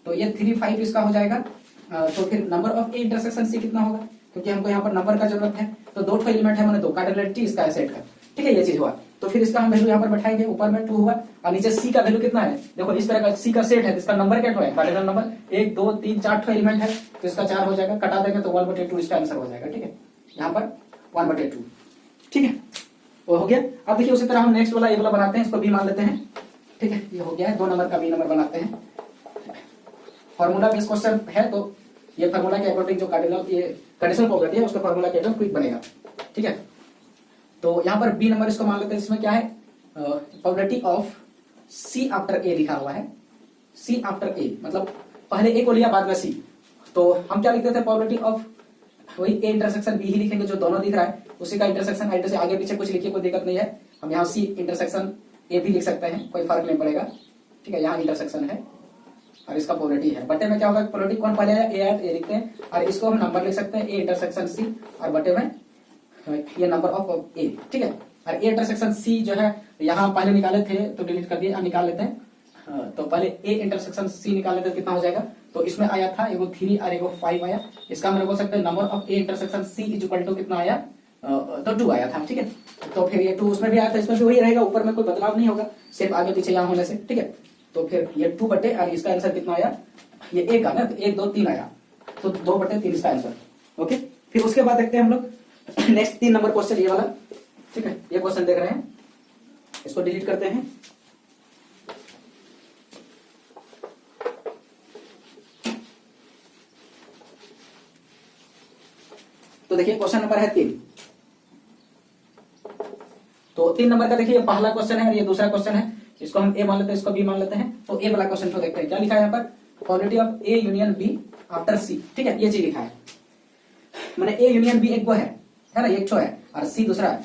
तो ये 3 5 इसका हो जाएगा। तो फिर number of A intersection C कितना होगा, क्योंकि हमको यहाँ पर नंबर का जरूरत है, तो 2 एलिमेंट है, मैंने 2 कार्डिनलिटी इसका सेट का। ठीक है, ये चीज हुआ। तो फिर इसका हम वैल्यू यहाँ पर बैठाएंगे, ऊपर में 2 हुआ और नीचे सी का वैल्यू कितना है, देखो इस तरह का सी का सेट है, इसका नंबर क्या है, कार्डिनल नंबर 1 2 3 4 एलिमेंट है, तो इसका 4 हो जाएगा, कटा देंगे तो 1/2 इसका आंसर हो जाएगा। ठीक है, यहाँ पर 1/2। ठीक है, वो हो गया। अब देखिए उसी तरह हम नेक्स्ट वाला ये वाला बनाते हैं, इसको बी मान लेते हैं। ठीक है, ये हो गया है, 2 नंबर का बी नंबर बनाते हैं। फॉर्मूला बेस्ड क्वेश्चन है, तो ये फॉर्मूला के अकॉर्डिंग जो कार्डिनल ये कंडीशनल प्रॉपर्टी है उसका फॉर्मूला के अकॉर्डिंग क्विक बनेगा। ठीक है, तो यहाँ पर बी नंबर इसको मान लेते हैं, इसमें क्या है, प्रोबेबिलिटी ऑफ सी आफ्टर ए लिखा हुआ है। सी आफ्टर ए मतलब पहले ए को लिया बाद में सी, तो हम क्या लिखते थे, प्रोबेबिलिटी ऑफ वही ए इंटरसेक्शन बी ही लिखेंगे, जो दोनों दिख रहा है उसी का इंटरसेक्शन है, से आगे पीछे कुछ लिखिए कोई दिक्कत नहीं है, हम यहाँ सी इंटरसेक्शन ए भी लिख सकते हैं, कोई फर्क नहीं पड़ेगा। ठीक है, यहाँ इंटरसेक्शन है और इसका प्रोबेबिलिटी है। बटे में क्या होगा, प्रोबेबिलिटी कौन पहले आया, ए आया तो ए लिखते हैं, और इसको हम नंबर लिख सकते हैं ए इंटरसेक्शन सी, और बटे में ये नंबर ऑफ ए। ठीक है, और ए इंटरसेक्शन सी जो है यहाँ पहले निकाले थे तो डिलीट कर दिए, निकाल लेते हैं। तो पहले ए इंटरसेक्शन सी निकाल लेते हैं, कितना हो जाएगा, तो इसमें आया था एगो 3 और एगो 5 आया, इसका हम बोल सकते हैं number of A intersection C is equal to कितना आया, तो 2 आया था। ठीक है, तो फिर ये 2 उसमें भी आया था, इसमें भी वही रहेगा, ऊपर में कोई बदलाव नहीं होगा, सिर्फ आगे पीछे यहाँ होने से। ठीक है, तो फिर ये 2 बटे और इसका आंसर कितना आया, ये 1 आया, तो 1 2 3 आया, तो 2 बटे 3 इसका आंसर। ओके, फिर उसके बाद देखते हैं हम लोग नेक्स्ट 3 नंबर क्वेश्चन ये वाला। ठीक है, ये क्वेश्चन देख रहे हैं, इसको डिलीट करते हैं। तो देखिए क्वेश्चन नंबर है 3, तो 3 नंबर का देखिए पहला क्वेश्चन है और ये दूसरा क्वेश्चन है, इसको हम ए मान लेते हैं, इसको बी मान लेते हैं। तो ए वाला क्वेश्चन को देखते हैं, क्या लिखा है यहाँ पर, probability of A union B after C. ठीक है, ये चीज लिखा है, मैंने ए यूनियन बी एक वो है ना, एक छो है और सी दूसरा है।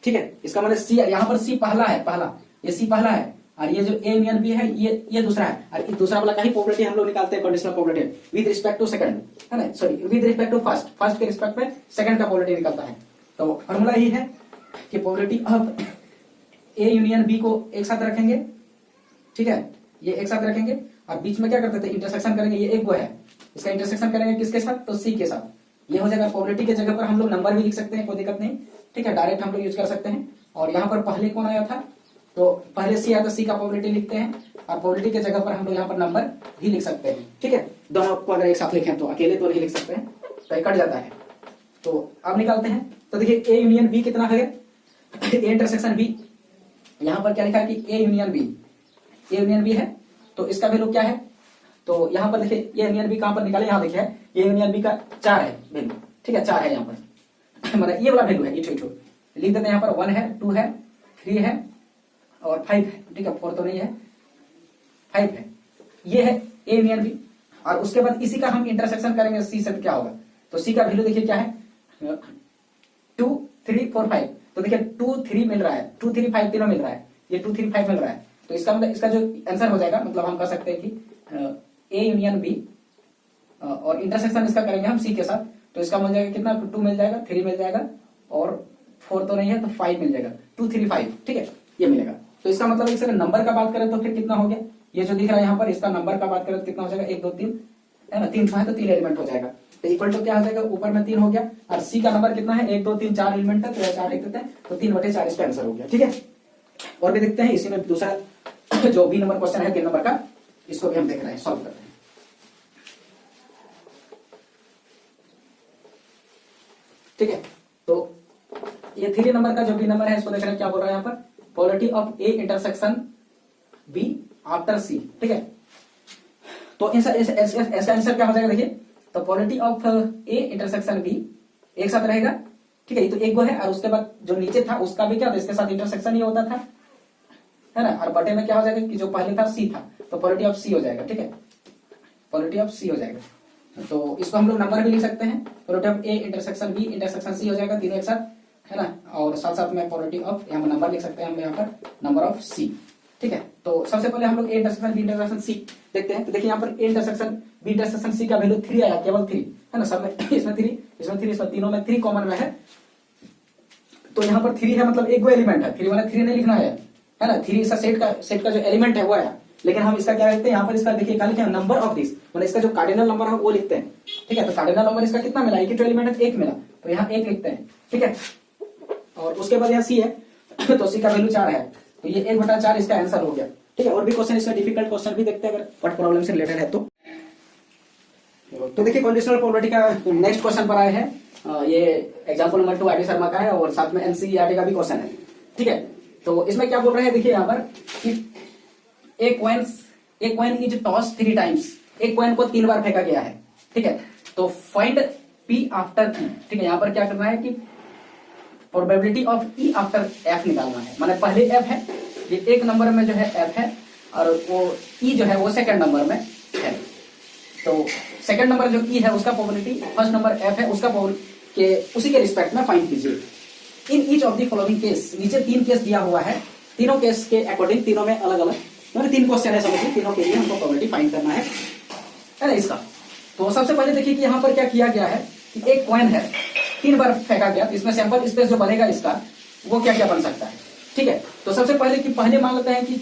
ठीक है, इसका मतलब सी, यहाँ पर सी पहला है, पहला ये सी पहला है, और ये जो ए यूनियन बी है ये दूसरा है, और दूसरा वाला का ही प्रोबेबिलिटी हम लोग निकालते हैं, conditional probability with respect to second, है ना, sorry with respect to first, first के रिस्पेक्ट में सेकंड का प्रोबेबिलिटी निकलता है। तो फॉर्मूला यही है कि probability of A union B को एक साथ रखेंगे। ठीक है, ये एक साथ रखेंगे और बीच में क्या करते थे, इंटरसेक्शन करेंगे, ये एक वो है, इसका इंटरसेक्शन करेंगे किसके साथ, तो सी के साथ, ये हो जाएगा। प्रोबेबिलिटी के जगह पर हम लोग नंबर भी लिख सकते हैं, कोई दिक्कत नहीं। ठीक है, डायरेक्ट हम लोग यूज कर सकते हैं। और यहाँ पर पहले कौन आया था, तो पहले सी आया, तो सी का प्रोबेबिलिटी लिखते हैं, और प्रोबेबिलिटी के जगह पर हम लोग यहाँ पर नंबर भी लिख सकते हैं। ठीक है, दोनों को अगर एक साथ लिखें तो अकेले तो नहीं लिख सकते हैं, तो ये कट जाता है। तो अब निकालते हैं, तो देखिए ए यूनियन बी कितना है, ए इंटरसेक्शन बी, यहाँ पर क्या लिखा है कि ए यूनियन बी है, तो इसका वैल्यू क्या है, तो यहाँ पर देखिए ए यूनियन बी कहाँ पर निकाले, यहाँ देखिए ए यूनियन बी का 4 है वैल्यू। ठीक है, 4 है यहाँ पर मतलब ये वाला वैल्यू है, इठो लिख देते हैं, यहाँ पर 1 है, 2 है, 3 है और 5 है। ठीक है, 4 तो नहीं है, 5 है, ये है ए यूनियन बी। और उसके बाद इसी का हम इंटरसेक्शन करेंगे सी से, तो क्या होगा, तो सी का वैल्यू देखिए क्या है, 2 3 4 5, तो देखिए 2 3 मिल रहा है, 2 3 5 तीनों मिल रहा है, ये 2 3 5 मिल रहा है, तो इसका मतलब इसका जो आंसर हो जाएगा, मतलब हम कह सकते हैं कि ए यूनियन बी और इंटरसेक्शन इसका करेंगे हम सी के साथ, तो इसका मिल जाएगा कितना, 2 मिल जाएगा, 3 मिल जाएगा और 4 तो नहीं है, तो 5 मिल जाएगा, 2 3 5। ठीक है, ये मिलेगा। तो इसका मतलब इस नंबर का बात करें तो फिर कितना हो गया, ये जो दिख रहा है यहाँ पर, इसका नंबर का बात करें तो कितना हो जाएगा, 1 2 3 है ना, 3 है तो 3 एलिमेंट हो जाएगा, तो इक्वल टू क्या हो जाएगा, ऊपर में 3 हो गया, और सी का नंबर कितना है, 1 2 3 4 एलिमेंट है, तो 4 लिख देते हैं, तो 3/4 इसका आंसर हो गया। ठीक है, और भी देखते हैं इसी में दूसरा जो बी नंबर क्वेश्चन है 3 नंबर का, इसको भी हम देख रहे हैं, सॉल्व करते हैं। ठीक है, तो ये 3 नंबर का जो बी नंबर है, इसको देख रहे हैं, क्या बोल रहा है यहाँ पर, probability of A intersection B after C. ठीक है, तो इसका आंसर क्या हो जाएगा, देखिए, तो probability of A intersection B एक साथ रहेगा। ठीक है, ये तो एक गो है, और उसके बाद जो नीचे था उसका भी क्या था, इसके साथ इंटरसेक्शन ही होता था, है ना, और बटे में क्या हो जाएगा कि जो पहले था सी था, तो प्रोबेबिलिटी ऑफ सी हो जाएगा। ठीक है, प्रोबेबिलिटी ऑफ सी हो जाएगा, तो इसको हम लोग नंबर भी लिख सकते हैं, probability of A intersection B intersection C हो जाएगा, तीनों एक साथ, है ना, और साथ साथ में प्रोबेबिलिटी ऑफ, यहाँ पर नंबर लिख सकते हैं हम यहाँ पर, नंबर ऑफ सी। ठीक है, तो सबसे पहले हम लोग A intersection B intersection C देखते हैं, तो देखिए यहाँ पर A intersection B intersection C value वैल्यू 3 आया, केवल 3 है ना, सब में इसमें 3 इसमें तीनों में 3 कॉमन में है, तो यहाँ पर 3 है, मतलब एक वो एलिमेंट है, 3 वाला 3 नहीं लिखना है ना, 3 इसका सेट का जो एलिमेंट है वो है, लेकिन हम इसका क्या लिखते हैं, यहाँ पर इसका देखिए क्या लिखे हैं, नंबर ऑफ दिस, मतलब इसका जो कार्डिनल नंबर है वो लिखते हैं। ठीक है, तो कार्डिनल नंबर इसका कितना मिला, एक ही जो एलिमेंट है 1 मिला, तो यहाँ 1 लिखते हैं। ठीक है, और उसके बाद यहाँ सी है तो सी का वैल्यू 4 है, तो ये 1/4 इसका आंसर हो गया। ठीक है, और भी क्वेश्चन इसमें डिफिकल्ट क्वेश्चन भी देखते हैं अगर व्हाट प्रॉब्लम से रिलेटेड है तो देखिए कंडीशनल प्रोबेबिलिटी का नेक्स्ट क्वेश्चन पर आए हैं। ये एग्जांपल नंबर 2 आरडी शर्मा का है और साथ में एनसीईआरटी का भी क्वेश्चन है। ठीक है, तो इसमें क्या बोल रहे हैं देखिए यहाँ पर कि एक कॉइन इज टॉस 3 टाइम्स, एक कॉइन को 3 बार फेंका गया है। ठीक है, तो फाइंड पी आफ्टर ई। ठीक है, यहाँ पर क्या करना है कि probability of E after F निकालना है। माने पहले एफ है, ये एक नंबर में जो है एफ है और वो ई जो है वो सेकंड नंबर में है। तो सेकंड नंबर जो ई है उसका प्रोबेबिलिटी, फर्स्ट नंबर एफ है उसका के उसी के रिस्पेक्ट में फाइंड कीजिए। In each of the following case, नीचे 3 केस दिया हुआ है, तीनों केस के अकॉर्डिंग, तीनों में अलग अलग, मतलब 3 क्वेश्चन है समझिए, तीनों के लिए हमको प्रोबेबिलिटी फाइंड करना है ना इसका। तो सबसे पहले देखिए कि यहाँ पर क्या किया गया है कि एक कॉइन है 3 बार फेंका गया, इसमें सैंपल स्पेस जो बनेगा इसका वो क्या क्या बन सकता है। ठीक है, तो सबसे पहले कि पहले मान लेते हैं कि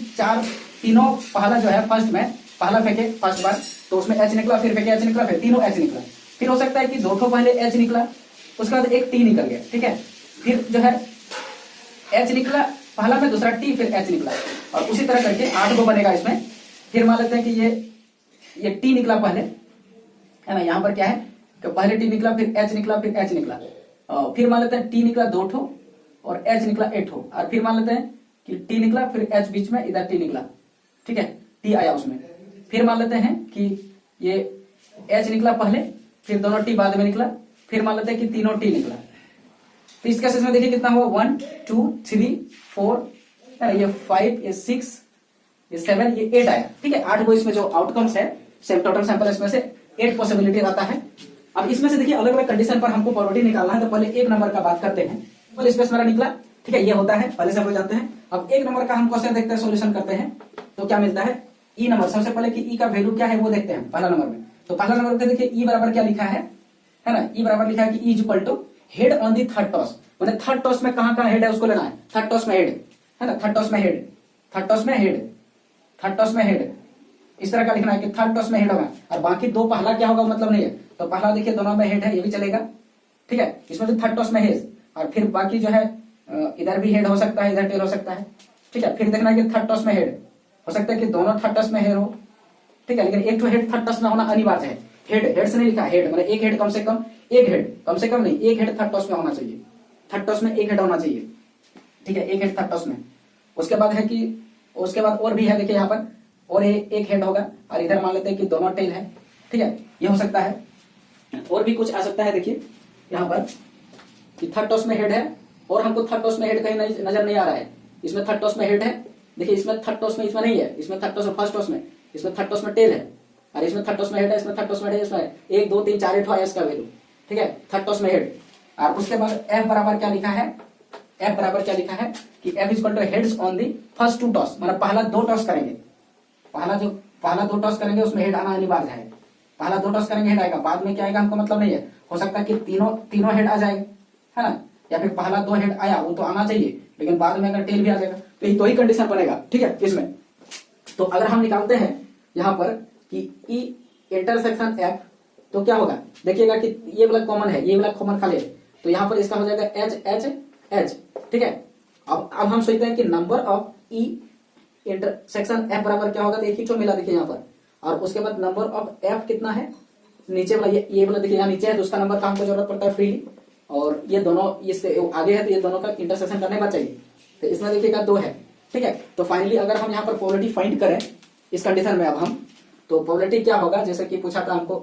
तीनों पहला जो है फर्स्ट में पहला फेंके फर्स्ट बार तो उसमें एच निकला, फिर फेंके एच निकला, फिर तीनों एच निकला। फिर हो सकता है कि 2 ठो पहले एच निकला, उसके बाद एक टी निकल गया। ठीक है, फिर जो है एच निकला पहला में, दूसरा टी, फिर एच निकला, और उसी तरह करके 8 गो बनेगा इसमें। फिर मान लेते हैं कि ये टी निकला पहले, है ना, यहाँ पर क्या है कि पहले टी निकला, फिर एच निकला, फिर एच निकला, और फिर मान लेते हैं टी निकला 2 ठो और एच निकला 1 ठो, और फिर मान लेते हैं कि टी निकला, फिर एच बीच में, इधर टी निकला। ठीक है, टी आया उसमें। फिर मान लेते हैं कि ये एच निकला पहले, फिर दोनों टी बाद में निकला, फिर मान लेते हैं कि तीनों टी निकला। तो इस केस में देखिए कितना हुआ, 1 2 3 4, ये 5, ये 6, ये 7, ये 8 आया। ठीक है, 8 को इसमें जो आउटकम्स है टोटल सैंपल इसमें से 8 पॉसिबिलिटी आता है। अब इसमें से देखिए अलग अलग कंडीशन पर हमको प्रोबेबिलिटी निकालना है। तो पहले एक नंबर का बात करते हैं, पहले स्पेस मेरा निकला। ठीक है, ये होता है, पहले से हम लोग जानते हैं। अब एक नंबर का हम क्वेश्चन देखते हैं, सोल्यूशन करते हैं तो क्या मिलता है, ई नंबर। सबसे पहले कि ई का वैल्यू क्या है वो देखते हैं पहला नंबर में। तो पहला नंबर पे देखिए ई बराबर क्या लिखा है ना, ई बराबर लिखा है कि E is equal to head on the third toss. मतलब थर्ड टॉस में कहां कहां हेड है उसको लेना है। थर्ड टॉस में हेड है ना, थर्ड टॉस में हेड, थर्ड टॉस में हेड, थर्ड टॉस में हेड, इस तरह का लिखना है कि थर्ड टॉस में हेड होगा। और बाकी 2 पहला क्या होगा मतलब नहीं है। तो पहला देखिए दोनों में हेड है, ये भी चलेगा। ठीक है, इसमें तो थर्ड टॉस में हेड, और फिर बाकी जो है इधर भी हेड हो सकता है, इधर टेल हो सकता है। ठीक है, फिर देखना है कि थर्ड टॉस में हेड हो सकता है कि दोनों थर्ड टॉस में हेड हो। ठीक है, लेकिन एक तो हेड थर्ड टॉस में होना अनिवार्य है। हेड से नहीं लिखा, हेड मतलब एक हेड कम से कम, एक हेड कम से कम नहीं, एक हेड थर्ड टॉस में होना चाहिए। थर्ड टॉस में एक हेड होना चाहिए। ठीक है, एक हेड थर्ड टॉस में। उसके बाद है कि उसके बाद और भी है, देखिए यहाँ पर और एक हेड होगा, और इधर मान लेते हैं कि दोनों टेल है। ठीक है, ये हो सकता है, और भी कुछ आ सकता है। देखिए यहाँ पर कि थर्ड टॉस में हेड है, और हमको थर्ड टॉस में हेड कहीं नजर नहीं आ रहा है। इसमें थर्ड टॉस में हेड है, देखिए इसमें थर्ड टॉस में, इसमें नहीं है, इसमें थर्ड टॉस और फर्स्ट टॉस में, इसमें थर्ड टॉस में टेल है, और इसमें थर्ड टॉस में हेड है, इसमें थर्ड टॉस में हेड है, इसमें 1 2 3 4 8 है इसका वैल्यू। ठीक है, थर्ड टॉस में हेड। और उसके बाद एफ बराबर क्या लिखा है, एफ बराबर क्या लिखा है कि F is equal two heads on the first 2 toss. मतलब पहला 2 टॉस करेंगे, पहला 2 टॉस करेंगे उसमें हेड आना अनिवार्य है। पहला 2 टॉस करेंगे हेड आएगा, बाद में क्या आएगा हमको मतलब नहीं है। हो सकता है कि तीनों हेड आ जाएगा, है ना, या फिर पहला 2 हेड आया वो तो आना चाहिए, लेकिन बाद में अगर टेल भी आ जाएगा तो ही कंडीशन बनेगा। ठीक है, इसमें तो अगर हम निकालते हैं यहाँ पर कि ई इंटरसेक्शन एफ, तो क्या होगा देखिएगा कि ये वाला कॉमन है, ये वाला कॉमन खाली है, तो यहाँ पर इसका हो जाएगा एच एच एच। ठीक है, अब हम सोचते हैं कि number of E intersection F बराबर क्या होगा, तो एक ही तो मिला देखिए यहाँ पर। और उसके बाद नंबर ऑफ एफ कितना है, नीचे वाला ये वाला देखिए यहाँ नीचे है, तो उसका नंबर का हमको जरूरत पड़ता है फ्रीली, और ये दोनों इससे आगे है तो ये दोनों का इंटरसेक्शन करने का चाहिए। तो इसमें देखिएगा 2 है। ठीक है, तो फाइनली अगर हम यहाँ पर प्रोबेबिलिटी फाइंड करें इस कंडीशन में, अब हम तो प्रोबेबिलिटी क्या होगा, जैसे कि पूछा था हमको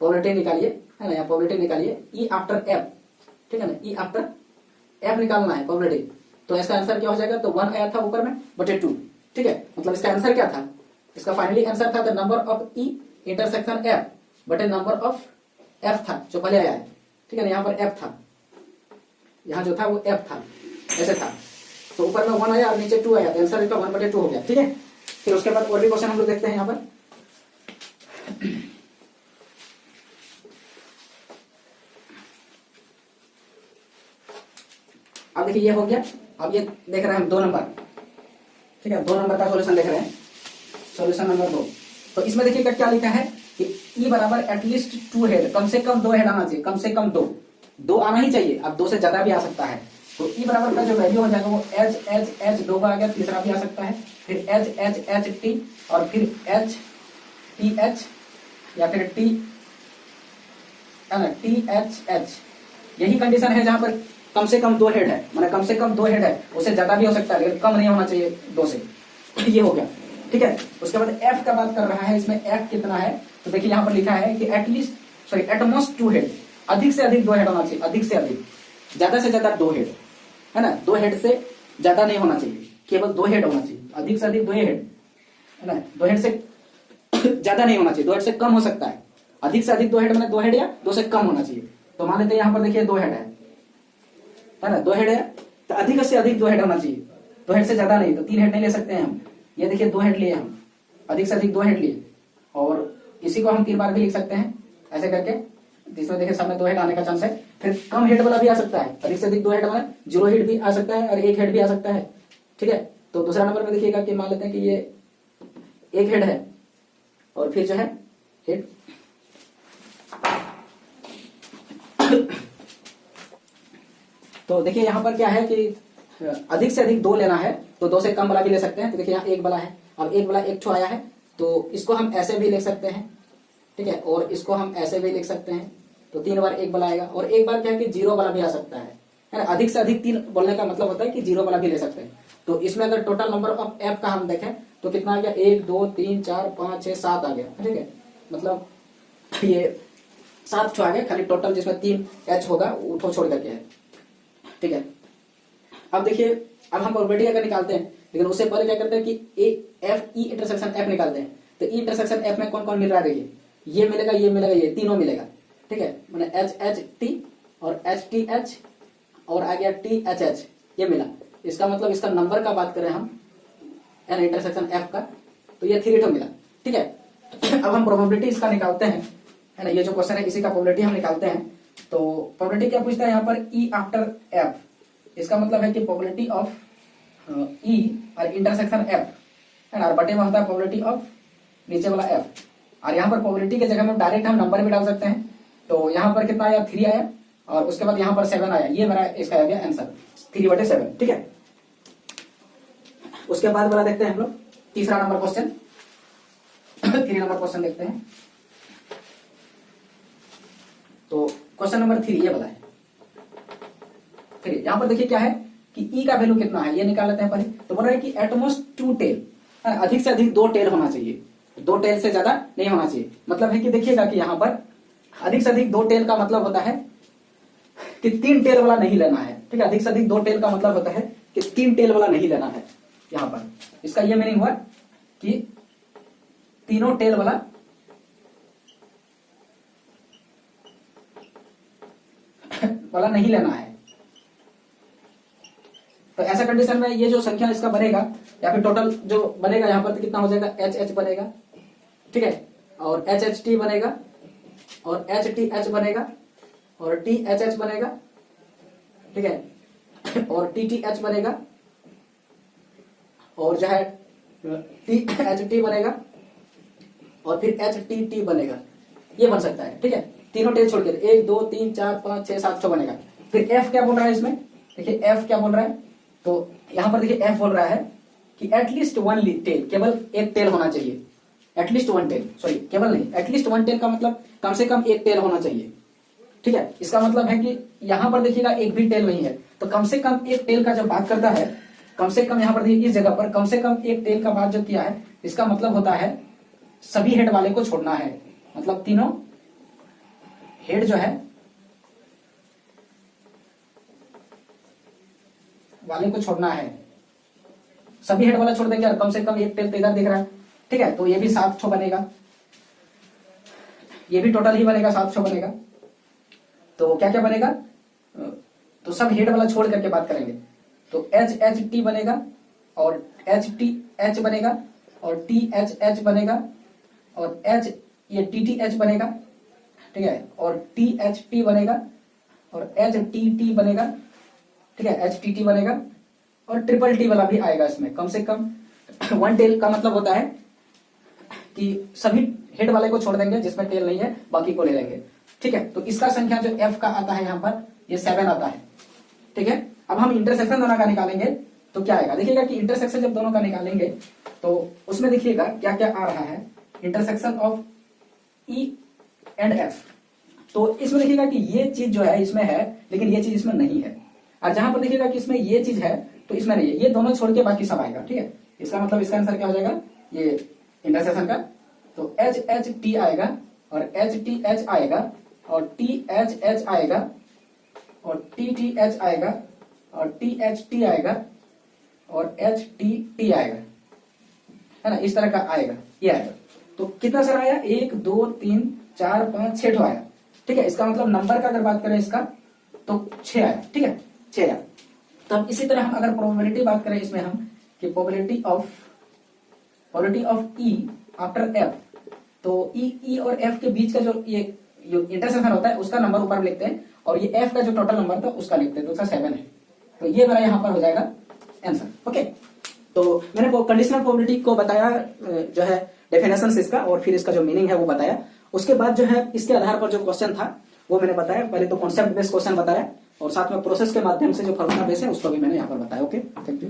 प्रोबेबिलिटी निकालिए, है ना, यहाँ प्रोबेबिलिटी निकालिए ई आफ्टर एफ। ठीक है ना, ई आफ्टर एफ निकालना है प्रोबेबिलिटी। तो इसका आंसर क्या हो जाएगा, तो 1 आया था ऊपर में बटे 2। ठीक है, मतलब इसका आंसर क्या था, इसका फाइनली आंसर था the number of E intersection F बटे नंबर ऑफ एफ था जो पहले आया है। ठीक है ना, यहाँ पर एफ था, यहाँ जो था वो एफ था, ऐसे था, तो ऊपर में 1 आया और नीचे 2 आया, तो आंसर इसका 1 बटे 2 हो गया। ठीक है, फिर उसके बाद और भी क्वेश्चन हम लोग देखते हैं यहाँ पर। अब देखिए ये हो गया, अब ये देख रहे हैं हम 2 नंबर। ठीक है, 2 नंबर का सॉल्यूशन देख रहे हैं, सॉल्यूशन नंबर 2। तो इसमें देखिएगा क्या लिखा है कि ई बराबर एटलीस्ट 2 हेड, कम से कम 2 हेड आना चाहिए, कम से कम 2 आना ही चाहिए। अब 2 से ज्यादा भी आ सकता है, तो ई बराबर का जो वैल्यू हो जाएगा वो एच एच एच दो का आ गया, तीसरा भी आ सकता है, फिर एच एच एच टी और फिर एच टी एच या फिर टी है ना टी एच एच। यही कंडीशन है जहां पर कम से कम दो हेड है, माने कम से कम दो हेड है, उससे ज्यादा भी हो सकता है लेकिन कम नहीं होना चाहिए दो से। ये हो गया, ठीक है। उसके बाद एफ का बात कर रहा है, इसमें एफ कितना है तो देखिए यहाँ पर लिखा है कि at least sorry at most two head, अधिक से अधिक दो हेड होना चाहिए, अधिक से अधिक, ज्यादा से ज्यादा दो हेड, है ना, दो हेड से ज्यादा नहीं होना चाहिए, केवल दो हेड होना चाहिए, अधिक से अधिक दो हेड, है ना, दो हेड से ज्यादा नहीं होना चाहिए, दो हेड से कम हो सकता है, अधिक से अधिक दो हेड मैंने दो हेड या दो से कम होना चाहिए। तो मान लेते हैं यहाँ पर देखिए दो हेड है ना, दो हेड है तो अधिक से अधिक दो हेड होना चाहिए, दो हेड से ज्यादा नहीं, तो तीन हेड नहीं ले सकते हैं हम, ये देखिए दो हेड लिए हम, अधिक से अधिक दो हेड लिए, और इसी को हम तीन बार भी लिख सकते हैं ऐसे करके, जिसमें देखिए सामने दो हेड आने का चांस है। फिर कम हेड वाला भी आ सकता है, अधिक से अधिक दो हेड वाला जीरो हेड भी आ सकता है और एक हेड भी आ सकता है, ठीक है। तो दूसरा नंबर में देखिएगा कि मान लेते हैं कि ये एक हेड है और फिर जो है हेड तो देखिए यहाँ पर क्या है कि अधिक से अधिक दो लेना है तो दो से कम वाला भी ले सकते हैं। तो देखिए यहाँ एक वाला है और एक वाला एक ठो आया है, तो इसको हम ऐसे भी लिख सकते हैं, ठीक है, और इसको हम ऐसे भी लिख सकते हैं, तो तीन बार एक वाला आएगा। और एक बार क्या है कि जीरो वाला भी आ सकता है ना, अधिक से अधिक तीन बोलने का मतलब होता है कि जीरो वाला भी ले सकते हैं। तो इसमें अगर टोटल नंबर ऑफ एफ का हम देखें तो कितना आ गया, एक दो तीन चार पांच छह सात आ गया, ठीक है, मतलब ये सात ठो आ गया, खाली टोटल जिसमें तीन एच होगा वो छोड़ करके है, ठीक है। अब देखिए अब हम प्रोबेबिलिटी अगर निकालते हैं, लेकिन उससे पहले क्या करते हैं कि A F E intersection F निकालते हैं। तो ई इंटरसेक्शन एफ में कौन कौन मिल रहा है, देखिए ये मिलेगा, ये मिलेगा, ये तीनों मिलेगा, ठीक है, मैंने एच एच टी और एच टी एच और आ गया टी एच एच, ये मिला। इसका मतलब इसका नंबर का बात करें हम एन इंटरसेक्शन एफ का, तो ये थ्री ठो मिला, ठीक है। अब हम प्रोबेबिलिटी इसका निकालते हैं, है ना, ये जो क्वेश्चन है इसी का प्रोबेबिलिटी हम निकालते हैं। तो प्रोबेबिलिटी क्या पूछता है यहाँ पर, ई आफ्टर एफ, इसका मतलब है कि प्रोबेबिलिटी ऑफ ई और इंटरसेक्शन एफ, है ना, और बटे में होता है प्रोबेबिलिटी ऑफ नीचे वाला एफ। और यहाँ पर प्रोबेबिलिटी की जगह में डायरेक्ट हम नंबर भी डाल सकते हैं। तो यहाँ पर कितना आया, थ्री आया, और उसके बाद यहाँ पर सेवन आया, ये मेरा इसका आ गया आंसर, थ्री बटे सेवन, ठीक है। उसके बाद वाला देखते हैं हम लोग तीसरा number question, three number question देखते हैं। तो क्वेश्चन नंबर थ्री ये बताए, यहाँ पर देखिए क्या है कि ई का वैल्यू कितना है ये निकाल लेते हैं पहले। तो बोल रहा है कि एटमोस्ट टू टेल, अधिक से अधिक दो टेल होना चाहिए, दो टेल से ज्यादा नहीं होना चाहिए। मतलब है कि देखिएगा कि यहाँ पर अधिक से अधिक दो टेल का मतलब होता है कि तीन टेल वाला नहीं लेना है, ठीक है, अधिक से अधिक दो टेल का मतलब होता है कि तीन टेल वाला नहीं लेना है। यहाँ पर इसका यह मीनिंग हुआ कि तीनों टेल वाला नहीं लेना है। तो ऐसा कंडीशन में ये जो संख्या इसका बनेगा या फिर टोटल जो बनेगा यहाँ पर तो कितना हो जाएगा, एच एच बनेगा, ठीक है, और एच एच टी बनेगा और एच टी एच बनेगा और टी एच एच बनेगा, ठीक है, और टी टी एच बनेगा और जो है टी एच टी बनेगा और फिर एच टी टी बनेगा, ये बन सकता है, ठीक है। तीनों टेल छोड़ के एक दो तीन चार पांच छह सात छह बनेगा। फिर एफ क्या बोल रहा है इसमें, देखिए एफ क्या बोल रहा है, तो यहां पर देखिए एफ बोल रहा है कि एटलीस्ट वन टेल, केवल एक टेल होना चाहिए, एटलीस्ट वन टेल, सॉरी केवल नहीं, एटलीस्ट वन टेल का मतलब कम से कम एक टेल होना चाहिए, ठीक है। इसका मतलब है कि यहां पर देखिएगा एक भी टेल नहीं है, तो कम से कम एक टेल का जब बात करता है, कम से कम यहां पर देखिए इस जगह पर कम से कम एक टेल का बात जो किया है, इसका मतलब होता है सभी हेड वाले को छोड़ना है, मतलब तीनों हेड जो है वाले को छोड़ना है, सभी हेड वाला छोड़ देंगे और कम से कम एक टेल तो इधर दिख रहा है, ठीक है। तो ये भी 7 छो बनेगा, ये भी टोटल ही बनेगा 7 छो बनेगा। तो क्या क्या बनेगा, तो सब हेड वाला छोड़ करके बात करेंगे। तो एच एच टी बनेगा और एच टी एच बनेगा और टी एच एच बनेगा और एच ये टी टी एच बनेगा, ठीक है, और टी एच टी बनेगा और एच टी टी बनेगा, ठीक है, एच टी टी बनेगा और ट्रिपल टी वाला भी आएगा इसमें। कम से कम वन टेल का मतलब होता है कि सभी हेड वाले को छोड़ देंगे, जिसमें टेल नहीं है बाकी को ले लेंगे, ठीक है। तो इसका संख्या जो एफ का आता है यहाँ पर ये 7 आता है, ठीक है। अब हम इंटरसेक्शन दोनों का निकालेंगे तो क्या आएगा, देखिएगा कि इंटरसेक्शन जब दोनों का निकालेंगे तो उसमें देखिएगा क्या क्या आ रहा है, intersection of E and F. तो इसमें देखिएगा कि ये चीज जो है इसमें है, लेकिन ये चीज इसमें नहीं है। और जहां पर देखिएगा कि इसमें ये चीज है तो इसमें नहीं है, ये दोनों छोड़ के बाकी सब आएगा। ठीक है, इसका मतलब इसका आंसर क्या हो जाएगा, ये इंटरसेक्शन का तो एच एच टी आएगा और एच टी एच आएगा और टी एच एच आएगा और टी टी एच आएगा और टी एच टी आएगा और एच टी टी आएगा, है ना, इस तरह का आएगा, ये आएगा। तो कितना सर आया, 1 2 3 4 5 6 आया। ठीक है, इसका मतलब नंबर का अगर बात करें इसका तो 6 आया। ठीक है, 6 आया। तब इसी तरह हम अगर प्रोबेबिलिटी बात करें इसमें हम कि probability of E after F, तो ई और एफ के बीच का जो ये इंटरसेक्शन होता है उसका नंबर ऊपर लिखते हैं और ये एफ का जो टोटल नंबर था उसका लिखते हैं, तो उसका 7 है। तो ये मेरा यहाँ पर हो जाएगा आंसर। ओके, तो मैंने कंडीशनल प्रोबेबिलिटी को बताया, जो है डेफिनेशन इसका और फिर इसका जो मीनिंग है वो बताया। उसके बाद जो है इसके आधार पर जो क्वेश्चन था वो मैंने बताया। पहले तो कॉन्सेप्ट बेस्ड क्वेश्चन बताया और साथ में प्रोसेस के माध्यम से जो फॉर्मूला बेस है उसको भी मैंने यहाँ पर बताया। Okay, thank you.